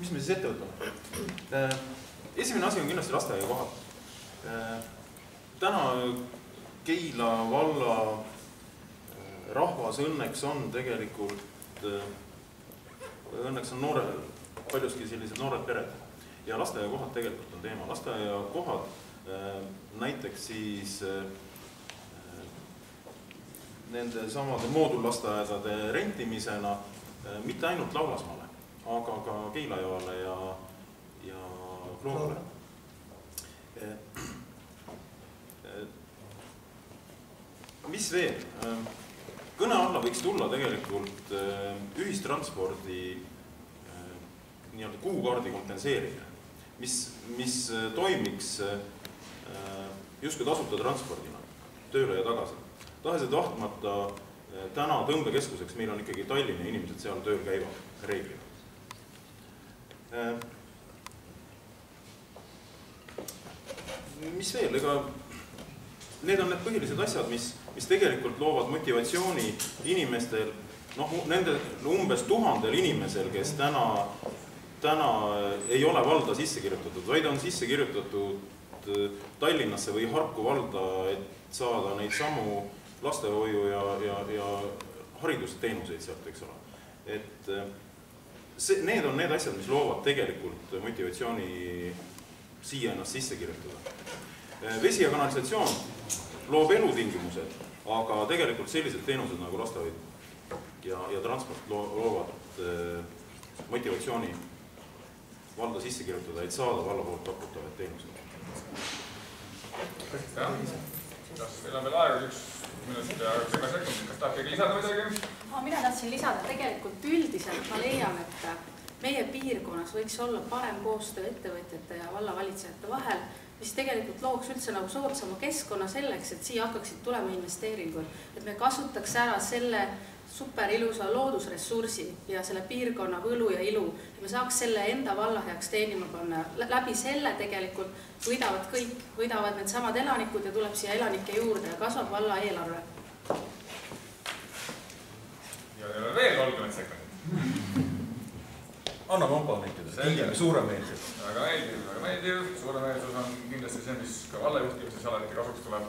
mis me siis ette võtame? Esimene asi on kindlasti lasteaiakohad. Täna Keila valla rahvas õnneks on tegelikult, õnneks on paljuski sellised noored pered. Ja lasteaiakohad tegelikult on teema. Lasteaiakohad näiteks siis nende samade moodullasteaedade rentimisena mitte ainult Laulasmaale, aga ka Keila-Joale ja Floorale. Mis veel? Kõne alla võiks tulla tegelikult ühistranspordi kuukaardi kompenseerimine, mis toimiks justkui tasuta transpordina tööle ja tagasi. Tahes, et vahtmata täna tõmbekeskuseks meil on ikkagi Tallinna inimesed seal tööl käivad reeglina. Mis veel? Need on need põhilised asjad, mis tegelikult loovad motivatsiooni inimestel, nende umbes 1000 inimesel, kes täna ei ole valda sisse kirjutatud, vaid on sisse kirjutatud Tallinnasse või Harku valda, et saada neid samu lastehoiu ja haridusteenuseid sealt, eks ole. Et need on need asjad, mis loovad tegelikult motivatsiooni siia ennast sisse kirjutada. Vesi ja kanalisatsioon loob elutingimused, aga tegelikult sellised teenused nagu lastehoid ja transport loovad motivatsiooni valda sisse kirjutada, et saada valla poolt pakutavaid teenuseid. Meil on veel aega 1 minut ja 10 sekundit. Kas tahab keegi lisada midagi? Mina tahtsin lisada, tegelikult üldiselt ma leian, et meie piirkonnas võiks olla parem koostöö ettevõtjate ja vallavalitsejate vahel, mis tegelikult looks üldse nagu soodsama keskkonna selleks, et siia hakkaksid tulema investeeringud. Et me kasutaks ära selle super ilusa loodusressursi ja selle piirkonna võlu ja ilu. Ja me saaks selle enda valla heaks teenima panna. Läbi selle tegelikult võidavad kõik, võidavad need samad elanikud ja tuleb siia elanike juurde ja kasvab valla eelarve. Ja veel 30 sekundit. Anna komponentidest, tingime suuremeelselt. Väga meeldiv. Suuremeelsus on kindlasti see, mis ka valla juhtimises alati kasuks tuleb.